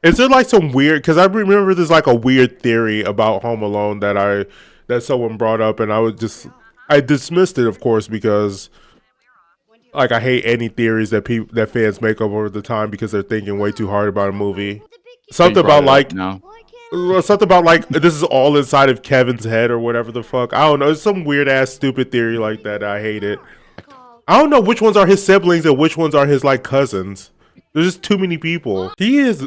Is there like some weird? Because I remember there's like a weird theory about Home Alone that someone brought up, and I dismissed it, of course, because like I hate any theories that fans make up over the time because they're thinking way too hard about a movie. But you Something brought about it up like now. something about like this is all inside of Kevin's head or whatever the fuck. I don't know. It's some weird ass stupid theory like that. I hate it. I don't know which ones are his siblings and which ones are his like cousins. There's just too many people. He has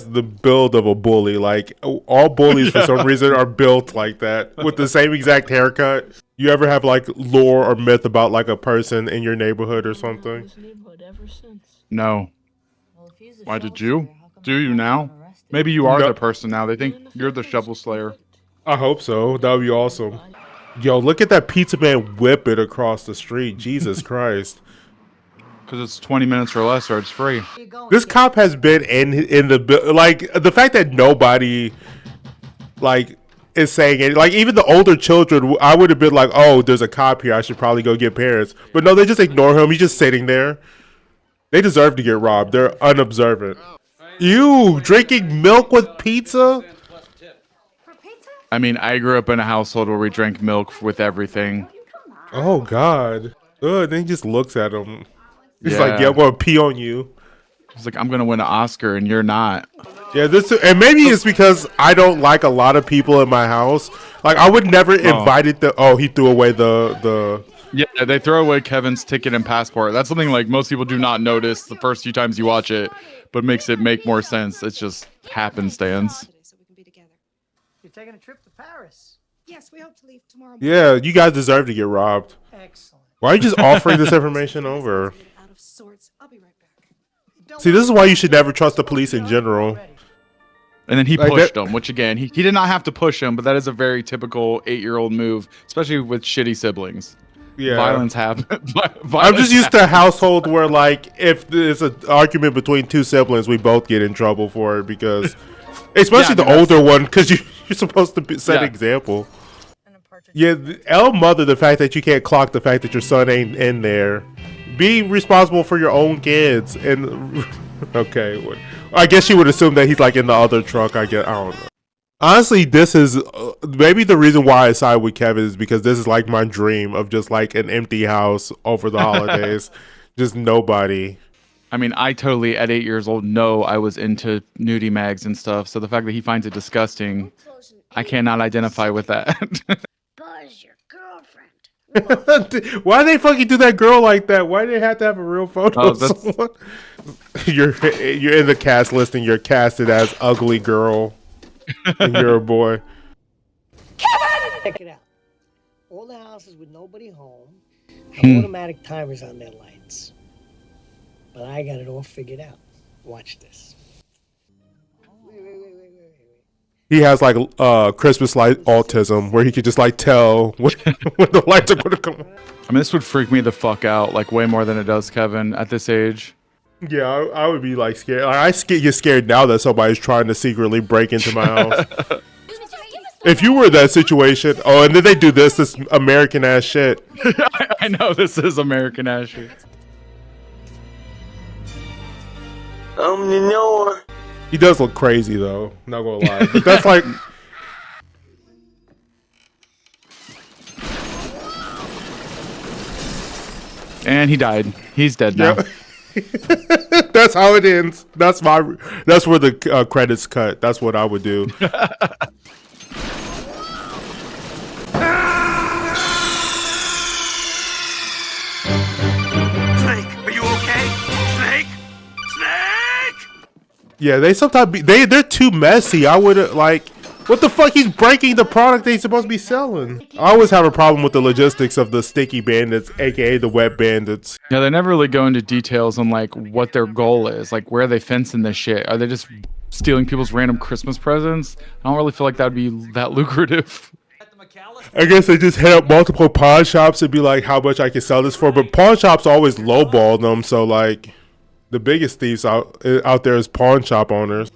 the build of a bully. Like all bullies for some reason are built like that with the same exact haircut. You ever have like lore or myth about like a person in your neighborhood or something? No. Why did you? Do you now? Maybe you are No. the person now. They think you're the shovel slayer. I hope so. That would be awesome. Yo, look at that pizza man whip it across the street. Jesus Christ. Because it's 20 minutes or less, or it's free. This cop has been in the like the fact that nobody like is saying it. Like even the older children, I would have been like, "Oh, there's a cop here. I should probably go get parents." But no, they just ignore him. He's just sitting there. They deserve to get robbed. They're unobservant. You drinking milk with pizza? I mean, I grew up in a household where we drank milk with everything. Oh God. Ugh, then he just looks at him. He's Yeah. like, "Yeah, I'm gonna pee on you." He's like, I'm going to win an Oscar and you're not. Yeah, and maybe it's because I don't like a lot of people in my house. Like I would never invite it. He threw away the. Yeah, they throw away Kevin's ticket and passport. That's something like most people do not notice the first few times you watch it, but makes it make more sense. It's just happenstance. You're taking a trip to Paris. Yes, we hope to leave tomorrow. Yeah, you guys deserve to get robbed. Excellent. Why are you just offering this information over? Out of sorts. I'll be right back. See, this is why you should never trust the police in general. And then he Like pushed that- him, which again, he did not have to push him, but that is a very typical 8-year-old move, especially with shitty siblings. Yeah. Violence happens. I'm just used to a household where, like, if there's an argument between two siblings, we both get in trouble for it because, especially the older one, because you're supposed to set an example. Yeah, mother, the fact that you can't clock the fact that your son ain't in there. Be responsible for your own kids. And okay, I guess you would assume that he's like in the other trunk. I don't know. Honestly, this is maybe the reason why I side with Kevin is because this is like my dream of just like an empty house over the holidays, just nobody. I mean, I totally at 8 years old know I was into nudie mags and stuff. So the fact that he finds it disgusting, I cannot identify with that. Buzz, your girlfriend. Why they fucking do that girl like that? Why do they have to have a real photo of someone? You're in the cast listing. You're casted as ugly girl, and you're a boy. Check it out. All the houses with nobody home have automatic timers on their lights. But I got it all figured out. Watch this. Wait. He has like Christmas light autism, where he could just like tell when the lights are going to come on. I mean, this would freak me the fuck out, like way more than it does Kevin at this age. Yeah, I would be like scared. I get scared now that somebody's trying to secretly break into my house. If you were in that situation, and then they do this American ass shit. I know this is American ass shit. He does look crazy though, not gonna lie. But that's like And he died. He's dead now. that's how it ends. That's where the credits cut. That's what I would do. Snake, are you okay? Snake? Yeah, they sometimes they're too messy. I would like, what the fuck? He's breaking the product they're supposed to be selling. I always have a problem with the logistics of the sticky bandits, aka the wet bandits. Yeah, they never really go into details on like what their goal is, like where are they fencing this shit? Are they just stealing people's random Christmas presents? I don't really feel like that would be that lucrative. I guess they just hit up multiple pawn shops and be like, how much I can sell this for. But pawn shops always lowball them, so like, the biggest thieves out there is pawn shop owners.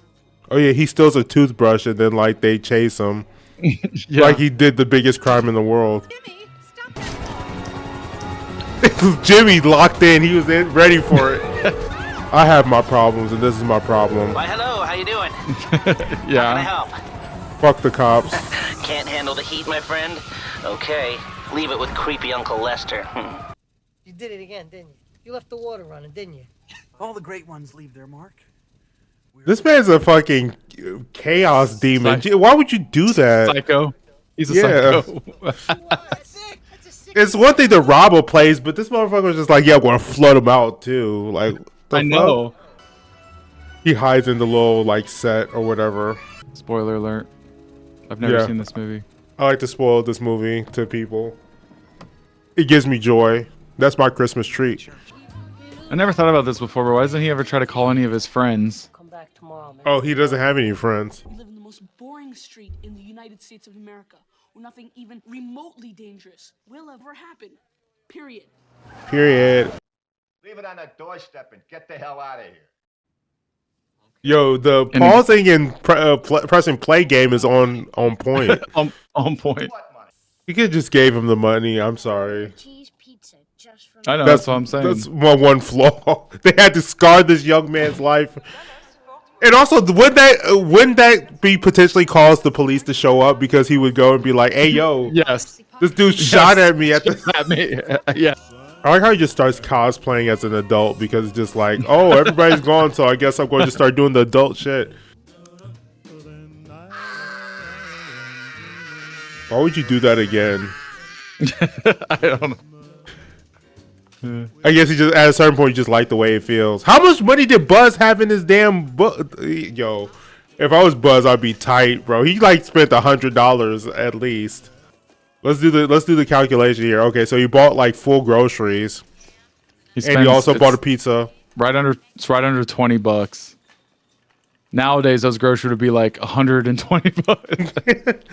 Oh yeah, he steals a toothbrush and then like they chase him, Yeah. like he did the biggest crime in the world. Jimmy locked in. He was ready for it. I have my problems, and this is my problem. Why, hello, how you doing? How can I Yeah. help? Fuck the cops. Can't handle the heat, my friend? Okay, leave it with creepy Uncle Lester. You did it again, didn't you? You left the water running, didn't you? All the great ones leave their mark. This man's a fucking chaos demon. Why would you do that? Psycho. He's a Yeah. psycho. It's one thing to rob a place, but this motherfucker was just like, yeah, we're gonna flood him out too. Like, the I know. fuck? He hides in the little like set or whatever. Spoiler alert. I've never Yeah. seen this movie. I like to spoil this movie to people. It gives me joy. That's my Christmas treat. I never thought about this before, but why doesn't he ever try to call any of his friends? Come back tomorrow, man. Oh, he doesn't have any friends. We live in the most boring street in the United States of America, where nothing even remotely dangerous will ever happen. Period. Period. Leave it on the doorstep and get the hell out of here. Yo, the pausing and pressing play game is on point. On point. What money? You could just gave him the money. I'm sorry. Cheese pizza just for I me. know, that's what I'm saying. That's one flaw. They had to scar this young man's life. And also, wouldn't that be potentially cause the police to show up because he would go and be like, "Hey, yo, Yes. this dude shot at me at the." At me. Yeah. I like how he just starts cosplaying as an adult because it's just like, oh, everybody's gone, so I guess I'm going to start doing the adult shit. Why would you do that again? I don't know. I guess he just at a certain point, you just like the way it feels. How much money did Buzz have in his damn book? Yo, if I was Buzz, I'd be tight, bro. He like spent $100 at least. Let's do the calculation here. Okay, so you bought like full groceries, and you also bought a pizza. It's right under $20. Nowadays, those groceries would be like $120.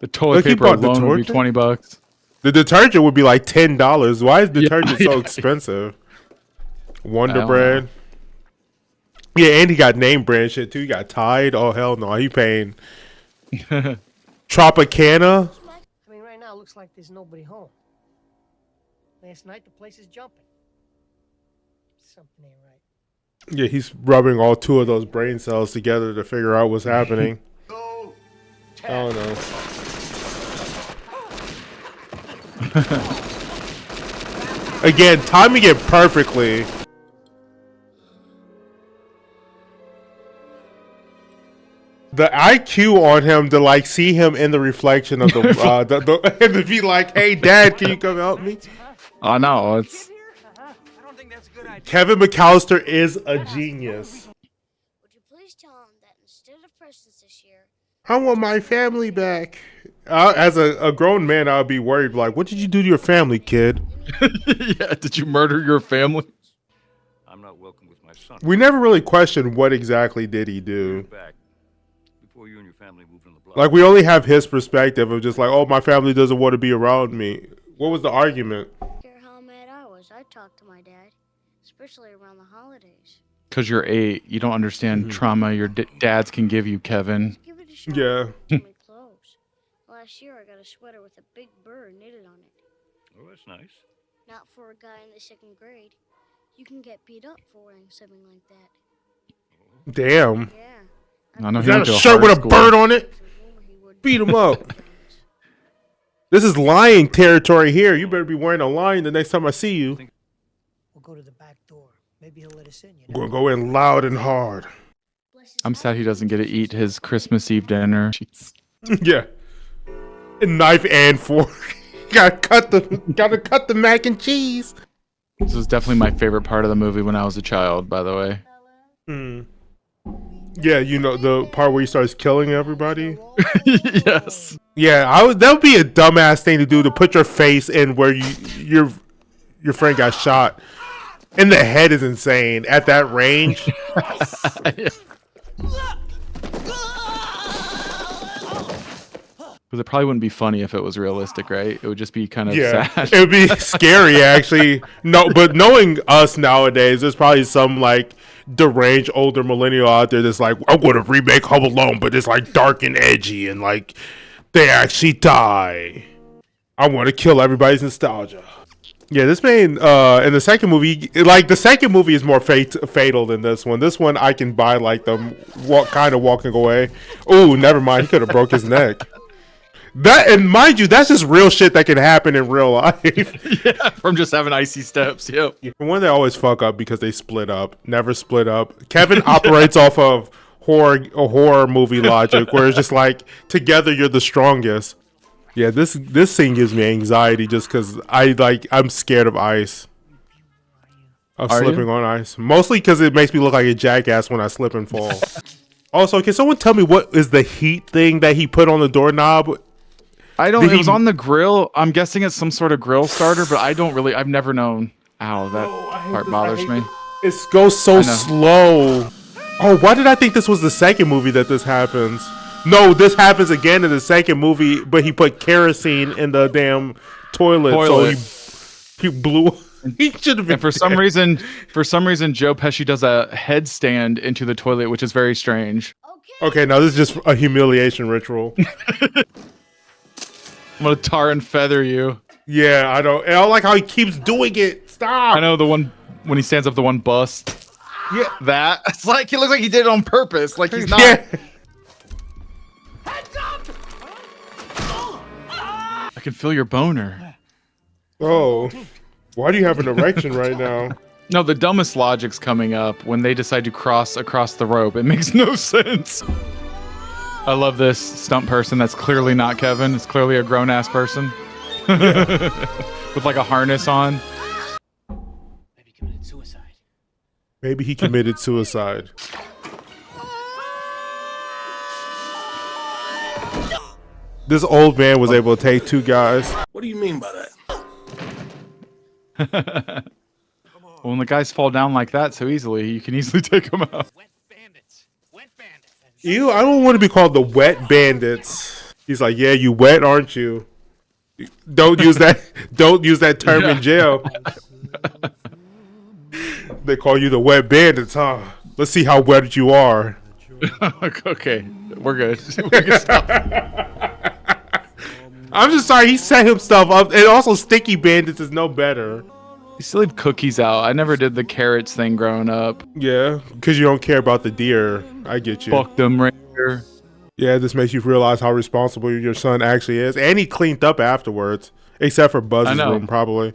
The toilet Look, he paper bought alone would be detergent? $20. The detergent would be like $10. Why is detergent so yeah. expensive? Wonder I don't Bread. Yeah, and he got name brand shit too. He got Tide. Oh hell no, he paying. Tropicana. I mean, right now it looks like there's nobody home. Last night the place is jumping. Something ain't right. Yeah, he's rubbing all two of those brain cells together to figure out what's happening. Go. I don't know. Again, timing it perfectly. The IQ on him to like see him in the reflection of the and to be like, "Hey, Dad, can you come help me?" Oh no, it's I don't think that's a good idea. Kevin McCallister is a genius. Would you please tell him that instead of presents this year, I want my family back. As a grown man, I'd be worried. Like, what did you do to your family, kid? yeah. Did you murder your family? I'm not welcome with my son. We never really questioned what exactly did he do. Back before you and your family moved on the block. Like, we only have his perspective of just like, oh, my family doesn't want to be around me. What was the argument? care how mad I was, I talked to my dad, especially around the holidays. Because you're 8, you don't understand trauma your dads can give you, Kevin. Give it a shot. Yeah. My clothes. Last year I got a sweater with a big bird knitted on it. Oh, that's nice. Not for a guy in the 2nd grade. You can get beat up for wearing something like that. Damn. Yeah. I know You he got went a to shirt hard with a school. bird on it? Beat him up. This is lying territory here. You better be wearing a lion the next time I see you. We'll go to the back door. Maybe he'll let us in. You I'm know? gonna go in loud and hard. I'm sad he doesn't get to eat his Christmas Eve dinner. Jeez. Yeah. Knife and fork. gotta cut the mac and cheese. This was definitely my favorite part of the movie when I was a child, by the way. Yeah, you know the part where he starts killing everybody. yes. Yeah, that would be a dumbass thing to do, to put your face in where your friend got shot. And the head is insane at that range. Because it probably wouldn't be funny if it was realistic, right? It would just be kind of sad. It would be scary actually. No, but knowing us nowadays, there's probably some like deranged older millennial out there that's like, I'm going to remake Home Alone, but it's like dark and edgy and like they actually die. I want to kill everybody's nostalgia. Yeah, this man in the second movie, like the second movie is more fatal than this one. This one I can buy like them kind of walking away. Oh, never mind. He could have broke his neck. That, and mind you, that's just real shit that can happen in real life. Yeah, from just having icy steps. Yep. For one, they always fuck up because they split up. Never split up. Kevin operates off of horror movie logic, where it's just like together you're the strongest. Yeah, this scene gives me anxiety just because I'm scared of ice. Of slipping on ice. Mostly because it makes me look like a jackass when I slip and fall. Also, can someone tell me what is the heat thing that he put on the doorknob? I don't. It was on the grill. I'm guessing it's some sort of grill starter, but I don't really. I've never known. Ow, that part bothers me. It goes so slow. Oh, why did I think this was the second movie that this happens? No, this happens again in the second movie, but he put kerosene in the damn toilet. So he blew. He should have been. And for some reason, Joe Pesci does a headstand into the toilet, which is very strange. Okay, now this is just a humiliation ritual. I'm gonna tar and feather you. Yeah, I don't. I don't like how he keeps doing it. Stop. I know the one when he stands up, the one bust. Yeah, that. It's like it looks like he did it on purpose. Like he's not. Yeah. I can feel your boner. Oh, why do you have an erection right now? No, the dumbest logic's coming up when they decide to cross across the rope. It makes no sense. I love this stunt person that's clearly not Kevin. It's clearly a grown-ass person. With like a harness on. Maybe he committed suicide. Maybe he committed suicide. This old man was able to take two guys. What do you mean by that? Well, when the guys fall down like that so easily, you can easily take them out. Ew, I don't want to be called the wet bandits. He's like, yeah, you wet, aren't you? Don't use that. Don't use that term in jail. They call you the wet bandits, huh? Let's see how wet you are. Okay, we're good. We can stop. I'm just sorry, he set himself up. And also, Sticky Bandits is no better. You still leave cookies out. I never did the carrots thing growing up. Yeah, because you don't care about the deer. I get you. Fuck them, Ranger. Yeah, this makes you realize how responsible your son actually is. And he cleaned up afterwards. Except for Buzz's room, probably.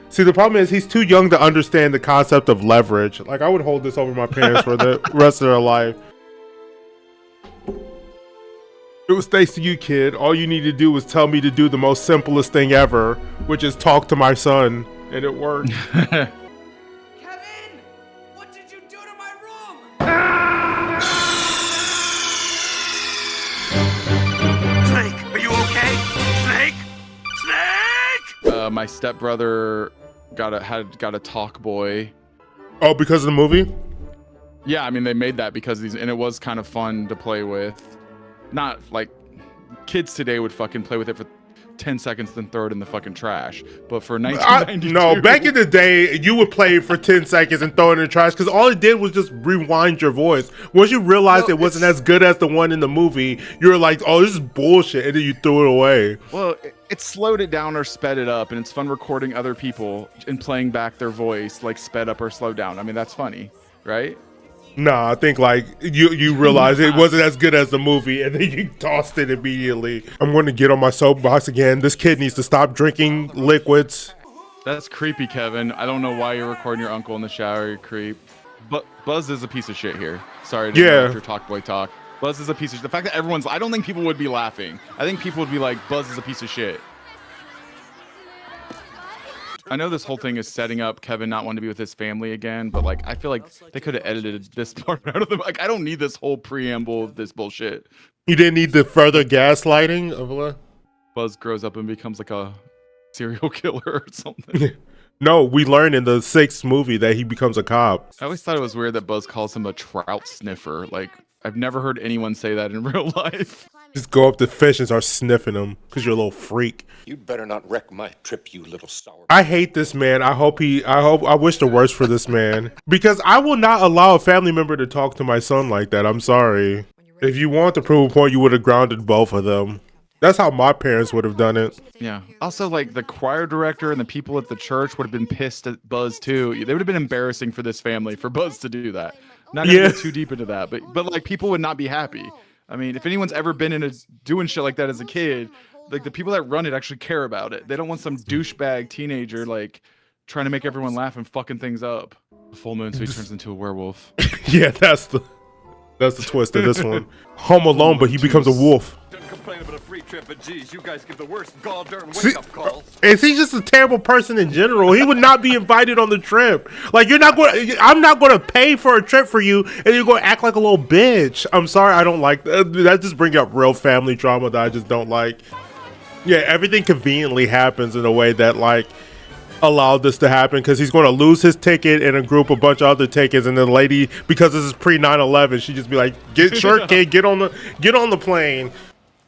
See, the problem is he's too young to understand the concept of leverage. Like, I would hold this over my parents for the rest of their life. It was thanks to you, kid. All you need to do was tell me to do the most simplest thing ever, which is talk to my son. And it worked. Kevin! What did you do to my room? Snake, are you okay? Snake? Snake! My stepbrother got a talk boy. Oh, because of the movie? Yeah, I mean they made that because and it was kind of fun to play with. Not like kids today would fucking play with it for 10 seconds, then throw it in the fucking trash. But for 1992, no, back in the day, you would play it for 10 seconds and throw it in the trash because all it did was just rewind your voice. Once you realized it wasn't as good as the one in the movie, you were like, "Oh, this is bullshit," and then you threw it away. Well, it slowed it down or sped it up, and it's fun recording other people and playing back their voice, like sped up or slowed down. I mean, that's funny, right? Nah, I think like you realize it wasn't as good as the movie, and then you tossed it immediately. I'm going to get on my soapbox again. This kid needs to stop drinking liquids. That's creepy, Kevin. I don't know why you're recording your uncle in the shower, you creep. But Buzz is a piece of shit here. Sorry to interrupt your talk boy talk. Buzz is a piece of shit. The fact that I don't think people would be laughing. I think people would be like, Buzz is a piece of shit. I know this whole thing is setting up Kevin not wanting to be with his family again, but like I feel like they could have edited this part out of them. Like I don't need this whole preamble of this bullshit. You didn't need the further gaslighting of Buzz grows up and becomes like a serial killer or something. No, we learned in the 6th movie that he becomes a cop. I always thought it was weird that Buzz calls him a trout sniffer. Like I've never heard anyone say that in real life. Just go up to fish and start sniffing them because you're a little freak. You'd better not wreck my trip, you little sour. I hate this man. I wish the worst for this man because I will not allow a family member to talk to my son like that. I'm sorry. If you want to prove a point, you would have grounded both of them. That's how my parents would have done it. Yeah. Also, like the choir director and the people at the church would have been pissed at Buzz too. They would have been embarrassing for this family for Buzz to do that. Not gonna get too deep into that, but like people would not be happy. I mean, if anyone's ever been doing shit like that as a kid, like the people that run it actually care about it. They don't want some douchebag teenager like trying to make everyone laugh and fucking things up. Full moon, so he turns into a werewolf. Yeah, that's the twist of this one. Home Alone, but he becomes a wolf. Don't complain about a free trip, but geez, you guys give the worst gall-darn wake-up calls. Is he just a terrible person in general? He would not be invited on the trip. Like, I'm not going to pay for a trip for you, and you're going to act like a little bitch. I'm sorry, I don't like that. That just brings up real family drama that I just don't like. Yeah, everything conveniently happens in a way that, like, allowed this to happen, because he's going to lose his ticket and a bunch of other tickets, and the lady, because this is pre 9/11, she just be like, kid, get on the plane.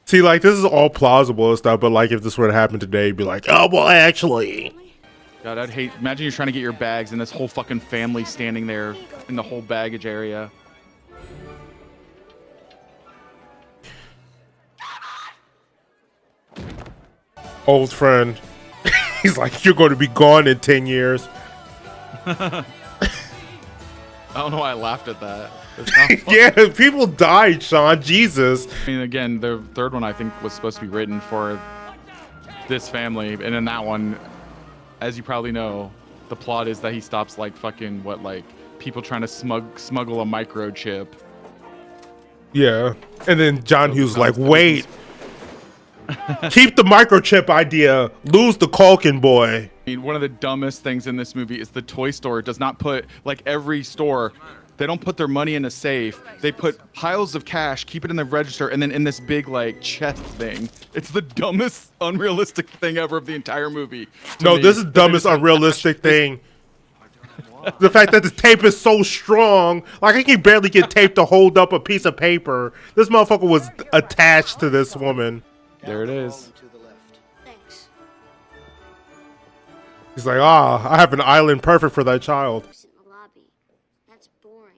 See, like, this is all plausible and stuff, but like if this were to happen today, you'd be like, oh well, actually. God, I'd hate. Imagine you're trying to get your bags and this whole fucking family standing there in the whole baggage area. Old friend. He's like, you're going to be gone in 10 years. I don't know why I laughed at that. It's not funny. Yeah, people died, Sean. Jesus. I mean, again, the third one I think was supposed to be written for this family, and in that one, as you probably know, the plot is that he stops like fucking people trying to smuggle a microchip. Yeah, and then John Hughes like, wait. Keep the microchip idea. Lose the Culkin boy. I mean, one of the dumbest things in this movie is the toy store does not put, like every store, they don't put their money in a safe. They put piles of cash, keep it in the register, and then in this big like chest thing. It's the dumbest, unrealistic thing ever of the entire movie. No, this is the dumbest, unrealistic thing. The fact that the tape is so strong, like I can barely get tape to hold up a piece of paper. This motherfucker was attached to this woman. There it is. Thanks. He's like, I have an island perfect for that child. In the lobby. That's boring.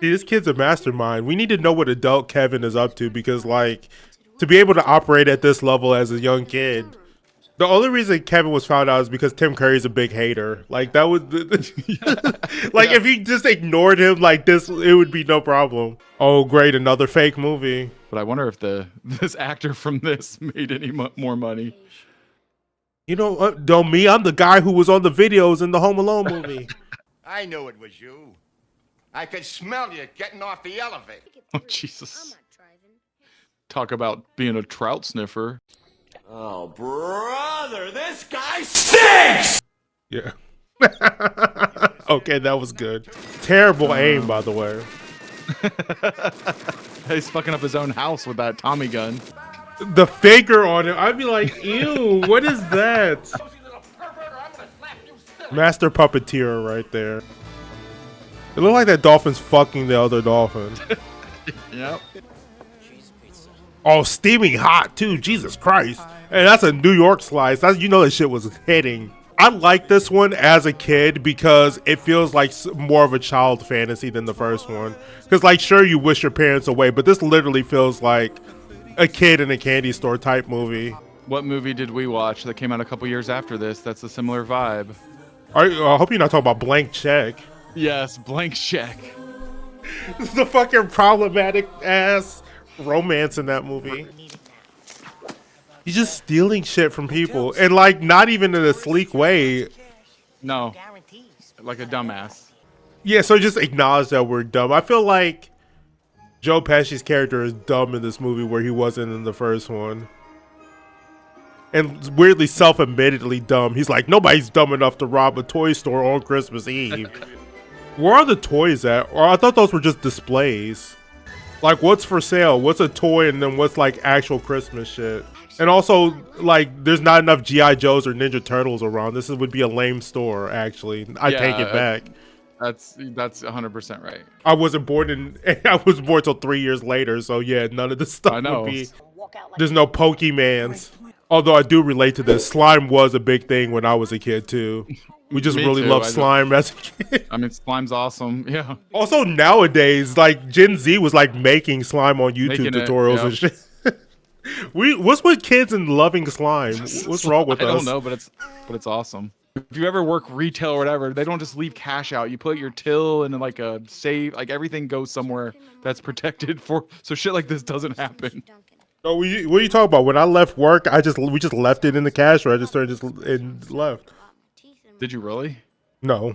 See, this kid's a mastermind. We need to know what adult Kevin is up to, because, like, to be able to operate at this level as a young kid, the only reason Kevin was found out is because Tim Curry's a big hater. Like, that would, like, if he just ignored him like this, it would be no problem. Oh, great, another fake movie. But I wonder if this actor from this made any more money. You know, don't me. I'm the guy who was on the videos in the Home Alone movie. I knew it was you. I could smell you getting off the elevator. Oh, Jesus. Talk about being a trout sniffer. Oh, brother, this guy stinks! Yeah. Okay, that was good. Terrible aim, by the way. He's fucking up his own house with that Tommy gun. The finger on it, I'd be like, ew, what is that? Master puppeteer right there. It looked like that dolphin's fucking the other dolphin. Yep. Oh, steaming hot too, Jesus Christ. And that's a New York slice. You know that shit was hitting. I like this one as a kid because it feels like more of a child fantasy than the first one. Because, like, sure, you wish your parents away, but this literally feels like a kid in a candy store type movie. What movie did we watch that came out a couple years after this that's a similar vibe? I hope you're not talking about Blank Check. Yes, Blank Check. This is the fucking problematic ass romance in that movie. He's just stealing shit from people, and like not even in a sleek way. No, like a dumbass. Yeah, so just acknowledge that we're dumb. I feel like Joe Pesci's character is dumb in this movie where he wasn't in the first one. And weirdly self-admittedly dumb. He's like, nobody's dumb enough to rob a toy store on Christmas Eve. Where are the toys at? Or I thought those were just displays. Like, what's for sale? What's a toy, and then what's like actual Christmas shit? And also, like, there's not enough G.I. Joes or Ninja Turtles around. This would be a lame store, actually. I take it back. That's 100% right. I wasn't born till 3 years later, so yeah, none of this stuff would be. There's no Pokemans. Although I do relate to this. Slime was a big thing when I was a kid too. We just really love slime as a kid. I mean, slime's awesome. Yeah. Also nowadays, like Gen Z was like making slime on YouTube tutorials and shit. What's with kids and loving slime? What's wrong with us? I don't know, but it's awesome. If you ever work retail or whatever, they don't just leave cash out. You put your till in like a safe, like everything goes somewhere that's protected so shit like this doesn't happen. Oh, what are you talking about? When I left work, we just left it in the cash register and left. Did you really? No.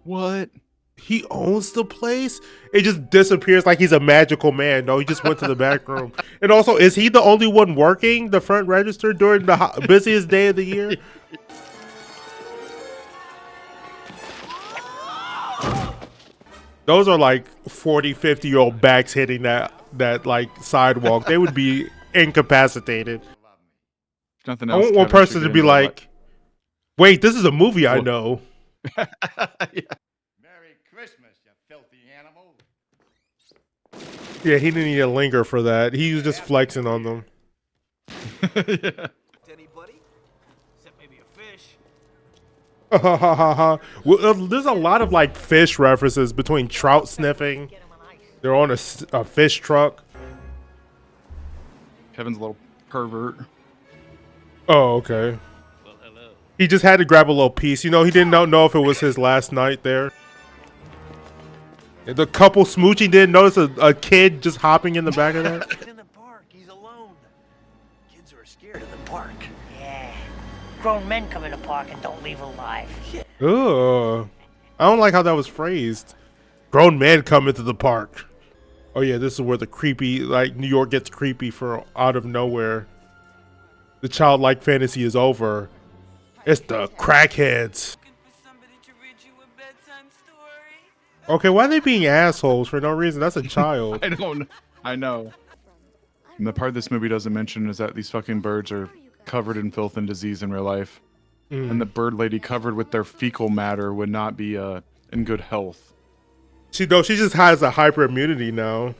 What? He owns the place? It just disappears like he's a magical man. No, he just went to the back room. And also, is he the only one working the front register during the busiest day of the year? Those are like 40, 50-year-old backs hitting that like sidewalk. They would be incapacitated. Nothing I else. want one person to be like, wait, this is a movie I know. Yeah. Merry Christmas, you filthy animal. Yeah, he didn't need to linger for that. He was just flexing on them. Yeah. Anybody? Except maybe a fish. Well, there's a lot of like fish references between trout sniffing. They're on a fish truck. Kevin's a little pervert. Oh, okay. Well, hello. He just had to grab a little piece. You know, he didn't know if it was his last night there. And the couple smooching didn't notice a kid just hopping in the back of that. He's in the park. He's alone. Kids are scared of the park. Yeah. Grown men come in the park and don't leave alive. Ugh. I don't like how that was phrased. Grown men come into the park. Oh yeah, this is where the creepy, like New York gets creepy for out of nowhere. The childlike fantasy is over. It's the crackheads. Okay, why are they being assholes for no reason? That's a child. I know. And the part this movie doesn't mention is that these fucking birds are covered in filth and disease in real life. And the bird lady covered with their fecal matter would not be in good health. She just has a hyper immunity now.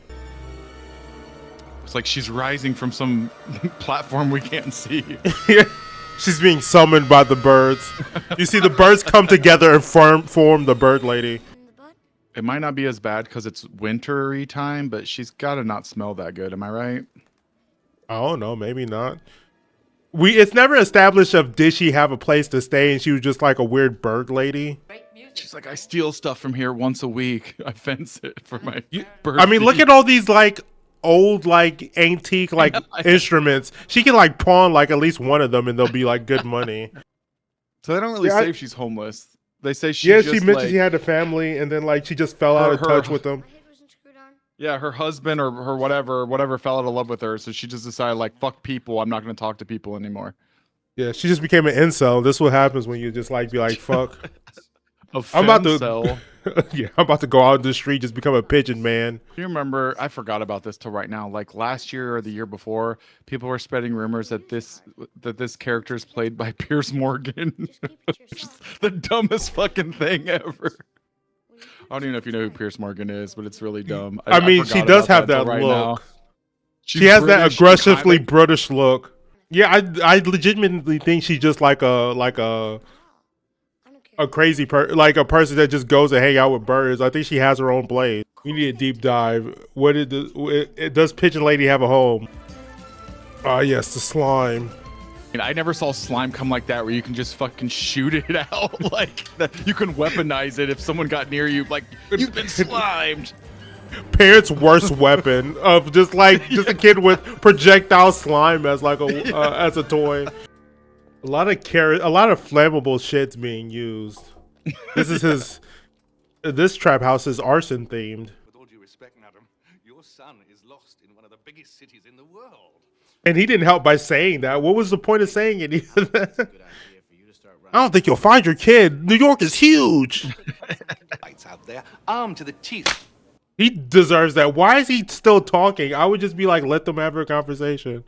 It's like she's rising from some platform we can't see. She's being summoned by the birds. You see the birds come together and form the bird lady. It might not be as bad because it's wintry time, but she's got to not smell that good. Am I right? I don't know. Maybe not. It's never established did she have a place to stay and she was just like a weird bird lady. She's like, I steal stuff from here once a week. I fence it for my bird. I mean, look at all these like old like antique like instruments. She can like pawn like at least one of them and they'll be like good money. So they don't really say if she's homeless. They say she she just, mentioned like, she had a family and then like she just fell out of touch with them. Yeah, her husband or her whatever fell out of love with her, so she just decided like fuck people, I'm not going to talk to people anymore. Yeah, she just became an incel. This is what happens when you just like be like fuck. I'm about to go out in the street, just become a pigeon man. Do you remember? I forgot about this till right now. Like last year or the year before, people were spreading rumors that this character is played by Pierce Morgan. Which is the dumbest fucking thing ever. I don't even know if you know who Pierce Morgan is, but it's really dumb. I mean, she does have that look. She has that aggressively British look. Yeah, I legitimately think she's just like a crazy like a person that just goes to hang out with birds. I think she has her own place. We need a deep dive. Does Pigeon Lady have a home? Ah, yes, the slime. And I never saw slime come like that where you can just fucking shoot it out. Like that, you can weaponize it if someone got near you. Like you've been slimed. Parents' worst weapon of just a kid with projectile slime as like as a toy. A lot of flammable shit's being used. This trap house is arson themed. With all due respect, madam, your son is lost in one of the biggest cities in the world. And he didn't help by saying that. What was the point of saying it? I don't think you'll find your kid. New York is huge. Lights out there, armed to the teeth. He deserves that. Why is he still talking? I would just be like, let them have their conversation.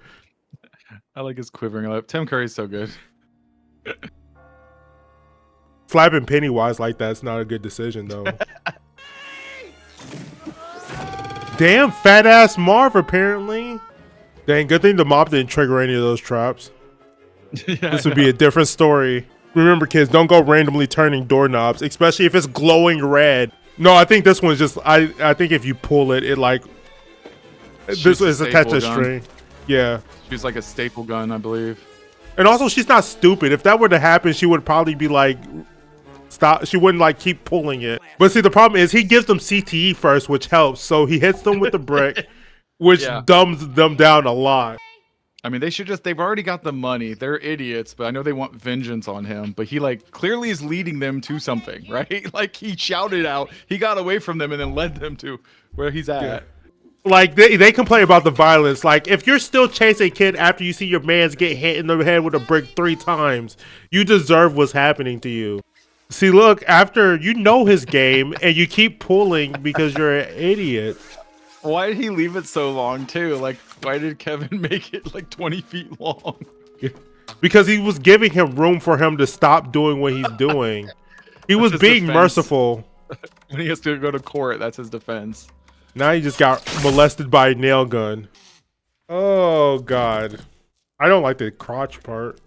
I like his quivering lip. Tim Curry's so good. Slapping Pennywise like that's not a good decision, though. Damn, fat ass Marv, apparently. Dang, good thing the mob didn't trigger any of those traps. This would be a different story. Remember, kids, don't go randomly turning doorknobs, especially if it's glowing red. No, I think this one's just, I think if you pull it, it like This is attached to a string. Yeah. She's like a staple gun, I believe. And also, she's not stupid. If that were to happen, she would probably be like, stop. She wouldn't like keep pulling it. But see, the problem is he gives them CTE first, which helps. So he hits them with the brick, which dumbs them down a lot. I mean, they've already got the money. They're idiots, but I know they want vengeance on him. But he like clearly is leading them to something, right? Like he shouted out, he got away from them and then led them to where he's at. Yeah. Like they complain about the violence. Like if you're still chasing a kid after you see your man's get hit in the head with a brick 3 times, you deserve what's happening to you. See, look, after you know his game and you keep pulling because you're an idiot. Why did he leave it so long too? Like, why did Kevin make it like 20 feet long? Because he was giving him room for him to stop doing what he's doing. He was being merciful. When he has to go to court, that's his defense. Now he just got molested by a nail gun. Oh, God. I don't like the crotch part.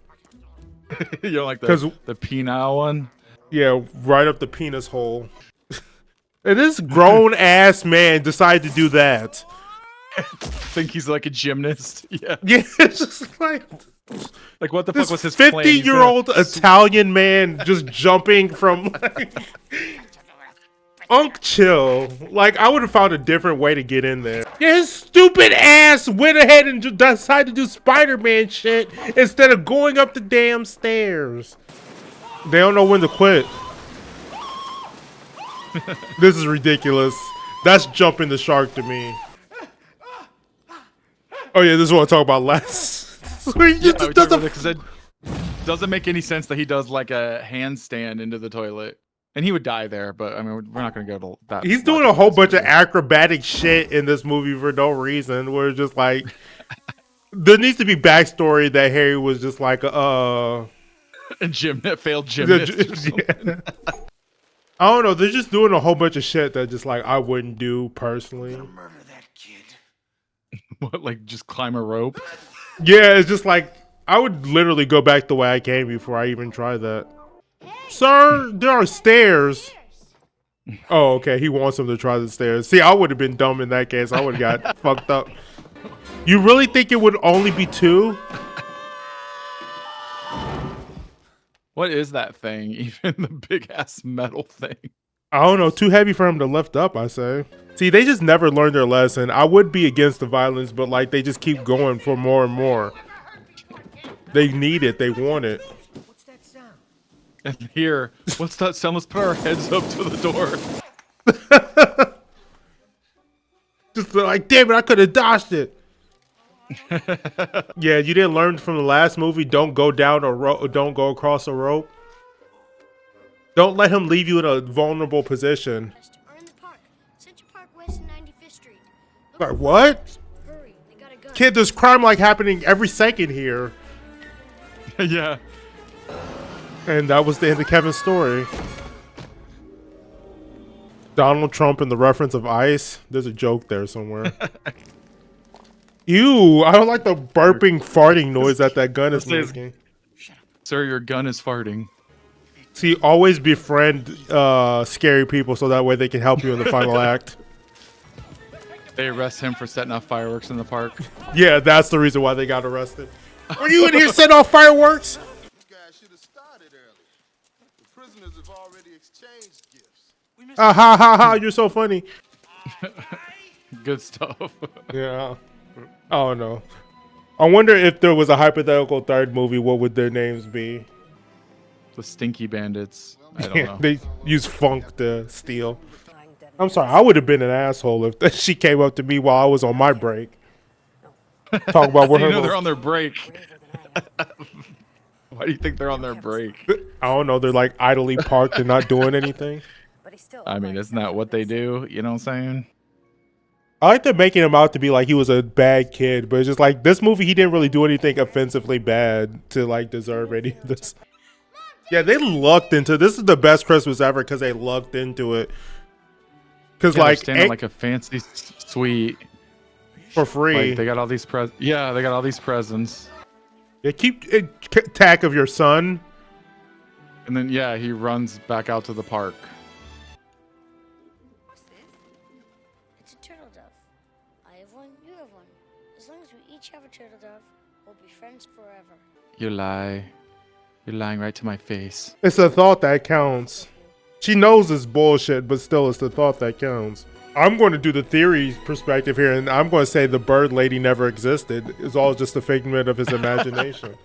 You don't like the penile one? Yeah, right up the penis hole. And this grown-ass man decided to do that. Think he's like a gymnast? Yeah. Yeah, it's just like what the fuck was his 50-year-old Italian man just jumping from like... Unk chill. Like, I would have found a different way to get in there. Yeah, his stupid ass went ahead and decided to do Spider-Man shit instead of going up the damn stairs. They don't know when to quit. This is ridiculous. That's jumping the shark to me. Oh yeah, this is what I talk about last. Because it doesn't make any sense that he does like a handstand into the toilet. And he would die there, but I mean, we're not going to go to that. He's doing a whole bunch of acrobatic shit in this movie for no reason. We're just like, there needs to be backstory that Harry was just like, a failed gymnast. Yeah. I don't know. They're just doing a whole bunch of shit that just like I wouldn't do personally. Murder that kid. What, like just climb a rope? Yeah, it's just like I would literally go back the way I came before I even try that. Sir, there are stairs. Oh, okay. He wants him to try the stairs. See, I would have been dumb in that case. I would have got fucked up. You really think it would only be 2? What is that thing? Even the big ass metal thing. I don't know. Too heavy for him to lift up, I say. See, they just never learned their lesson. I would be against the violence, but like they just keep going for more and more. They need it. They want it. And here, what's that sound? Let's put our heads up to the door. Just like, damn it, I could have dodged it. Yeah, you didn't learn from the last movie. Don't go down a rope. Don't go across a rope. Don't let him leave you in a vulnerable position. Or in the park. Central Park West and 95th Street. Like, what? Hurry, they got a gun. Kid, there's crime like happening every second here. Yeah. And that was the end of Kevin's story. Donald Trump and the reference of ice. There's a joke there somewhere. Ew, I don't like the burping, farting noise that gun is making. Sir, your gun is farting. See, always befriend scary people so that way they can help you in the final act. They arrest him for setting off fireworks in the park. Yeah, that's the reason why they got arrested. Are you in here setting off fireworks? Ha ha ha! You're so funny. Good stuff. Yeah. I don't know. I wonder if there was a hypothetical third movie, what would their names be? The Stinky Bandits. I don't know. They use funk to steal. I'm sorry. I would have been an asshole if she came up to me while I was on my break. Talk about what they're on their break. Why do you think they're on their break? I don't know. They're like idly parked and not doing anything. I mean, isn't that what they do? You know what I'm saying? I like them making him out to be like he was a bad kid, but it's just like this movie, he didn't really do anything offensively bad to like deserve any of this. Yeah, they lucked into this. Is the best Christmas ever because they lucked into it. Because like, like a fancy suite for free. Like, they got all these they got all these presents. They keep track of your son, and then he runs back out to the park. What's this? It's a turtle dove. I have one, you have one. As long as we each have a turtle dove, we'll be friends forever. You lie. You're lying right to my face. It's the thought that counts. She knows it's bullshit, but still, it's the thought that counts. I'm going to do the theory perspective here, and I'm going to say the bird lady never existed. It's all just a figment of his imagination.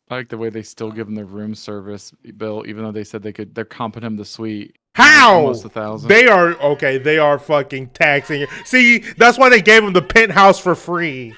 I like the way they still give him the room service bill, even though they said they're comping him the suite. How? Almost 1,000. They are, okay, they are fucking taxing it. See, that's why they gave him the penthouse for free.